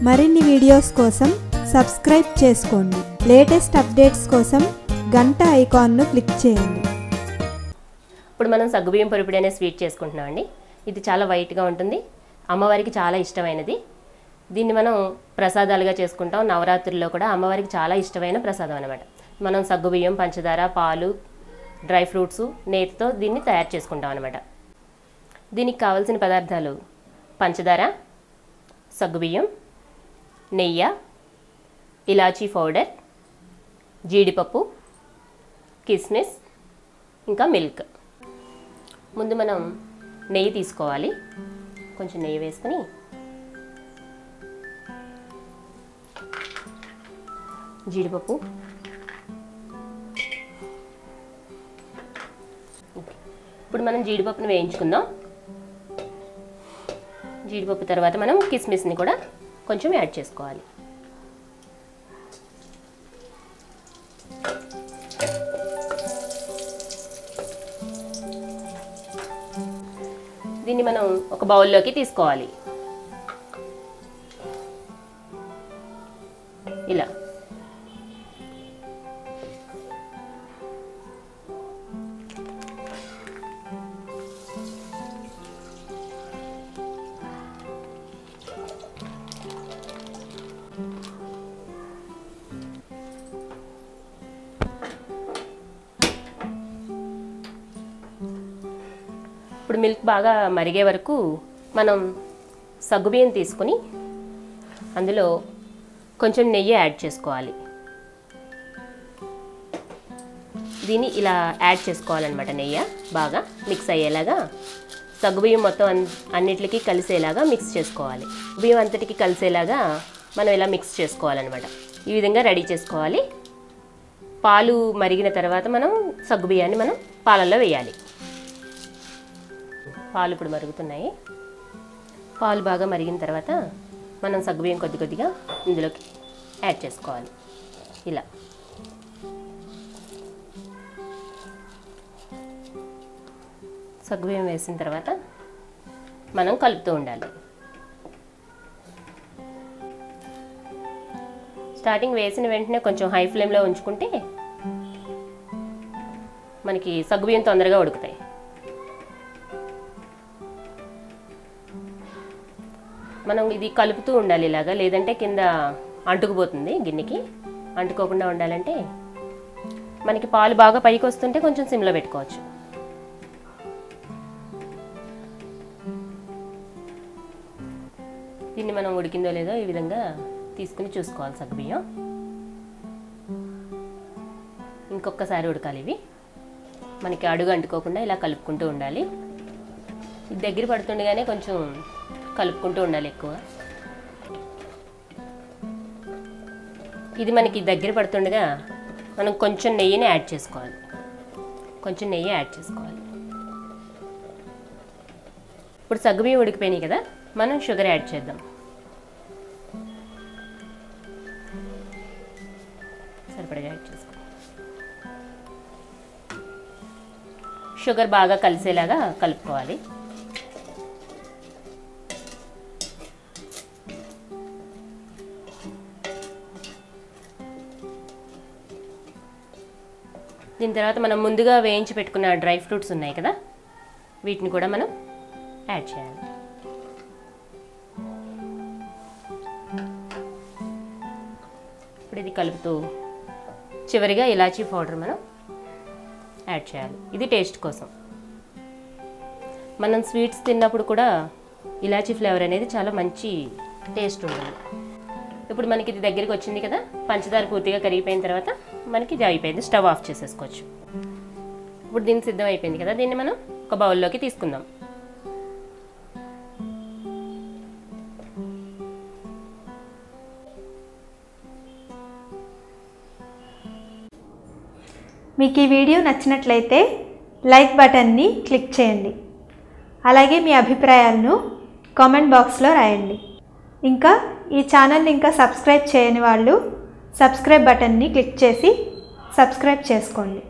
మరిన్ని వీడియోస్ కోసం సబ్స్క్రైబ్ చేసుకోండి. లేటెస్ట్ అప్డేట్స్ కోసం గంట ఐకాన్ను క్లిక్ చేయండి. ఇప్పుడు మనం సగ్గుబియ్యం పొరిపిడి అనే స్వీట్ చేసుకుంటున్నామండి. ఇది చాలా వైట్గా ఉంటుంది, అమ్మవారికి చాలా ఇష్టమైనది. దీన్ని మనం ప్రసాదాలుగా చేసుకుంటాం. నవరాత్రుల్లో కూడా అమ్మవారికి చాలా ఇష్టమైన ప్రసాదం అనమాట. మనం సగ్గుబియ్యం, పంచదార, పాలు, డ్రై ఫ్రూట్స్, నేతితో దీన్ని తయారు చేసుకుంటాం అనమాట. దీనికి కావాల్సిన పదార్థాలు పంచదార, సగ్గుబియ్యం, నెయ్యి, ఇలాచీ పౌడర్, జీడిపప్పు, కిస్మిస్, ఇంకా మిల్క్. ముందు మనం నెయ్యి తీసుకోవాలి. కొంచెం నెయ్యి వేసుకుని జీడిపప్పు, ఇప్పుడు మనం జీడిపప్పుని వేయించుకుందాం. జీడిపప్పు తర్వాత మనం కిస్మిస్ని కూడా కొంచెం యాడ్ చేసుకోవాలి. దీన్ని మనం ఒక బౌల్లోకి తీసుకోవాలి. ఇలా ఇప్పుడు మిల్క్ బాగా మరిగే వరకు మనం సగ్గుబియ్యం తీసుకుని అందులో కొంచెం నెయ్యి యాడ్ చేసుకోవాలి. దీన్ని ఇలా యాడ్ చేసుకోవాలన్నమాట. నెయ్యి బాగా మిక్స్ అయ్యేలాగా సగ్గుబియ్యం మొత్తం అన్నిటికీ కలిసేలాగా మిక్స్ చేసుకోవాలి. బియ్యం అంతటికి కలిసేలాగా మనం ఇలా మిక్స్ చేసుకోవాలన్నమాట. ఈ విధంగా రెడీ చేసుకోవాలి. పాలు మరిగిన తర్వాత మనం సగ్గుబియ్యాన్ని మనం పాలల్లో వేయాలి. పాలు ఇప్పుడు మరుగుతున్నాయి. పాలు బాగా మరిగిన తర్వాత మనం సగ్గుబియ్యం కొద్ది కొద్దిగా ఇందులోకి యాడ్ చేసుకోవాలి. ఇలా సగ్గుబియ్యం వేసిన తర్వాత మనం కలుపుతూ ఉండాలి. స్టార్టింగ్ వేసిన వెంటనే కొంచెం హై ఫ్లేమ్లో ఉంచుకుంటే మనకి సగ్గుబియ్యం తొందరగా ఉడుకుతాయి. మనం ఇది కలుపుతూ ఉండాలి ఇలాగా, లేదంటే కింద అంటుకుపోతుంది. గిన్నెకి అంటుకోకుండా ఉండాలంటే మనకి పాలు బాగా పైకి వస్తుంటే కొంచెం సిమ్లో పెట్టుకోవచ్చు. దీన్ని మనం ఉడికిందో లేదో ఈ విధంగా తీసుకుని చూసుకోవాలి. సగ్గుబియ్యం ఇంకొకసారి ఉడకాలి. ఇవి మనకి అడుగు అంటుకోకుండా ఇలా కలుపుకుంటూ ఉండాలి. ఇది దగ్గర పడుతుండగానే కొంచెం కలుపుకుంటూ ఉండాలి ఎక్కువ. ఇది మనకి దగ్గర పడుతుండగా మనం కొంచెం నెయ్యిని యాడ్ చేసుకోవాలి. కొంచెం నెయ్యి యాడ్ చేసుకోవాలి. ఇప్పుడు సగ్గుబియ్యం ఉడికిపోయినాయి కదా, మనం షుగర్ యాడ్ చేద్దాం. సరిపడగా యాడ్ చేసుకోవాలి. షుగర్ బాగా కలిసేలాగా కలుపుకోవాలి. దీని తర్వాత మనం ముందుగా వేయించి పెట్టుకున్న డ్రై ఫ్రూట్స్ ఉన్నాయి కదా, వీటిని కూడా మనం యాడ్ చేయాలి. ఇప్పుడు ఇది కలుపుతూ చివరిగా ఇలాచీ పౌడర్ మనం యాడ్ చేయాలి. ఇది టేస్ట్ కోసం. మనం స్వీట్స్ తిన్నప్పుడు కూడా ఇలాచీ ఫ్లేవర్ అనేది చాలా మంచి టేస్ట్ ఉంటుంది. ఇప్పుడు మనకి ఇది దగ్గరికి వచ్చింది కదా, పంచదార పూర్తిగా కరిగిపోయిన తర్వాత మనకి ఇది అయిపోయింది. స్టవ్ ఆఫ్ చేసేసుకోవచ్చు. ఇప్పుడు దీన్ని సిద్ధం అయిపోయింది కదా, దీన్ని మనం ఒక బౌల్లోకి తీసుకుందాం. మీకు ఈ వీడియో నచ్చినట్లయితే లైక్ బటన్ని క్లిక్ చేయండి. అలాగే మీ అభిప్రాయాలను కామెంట్ బాక్స్లో రాయండి. ఇంకా ఈ ఛానల్ని ఇంకా సబ్స్క్రైబ్ చేయని వాళ్ళు సబ్స్క్రైబ్ బటన్ని క్లిక్ చేసి సబ్స్క్రైబ్ చేసుకోండి.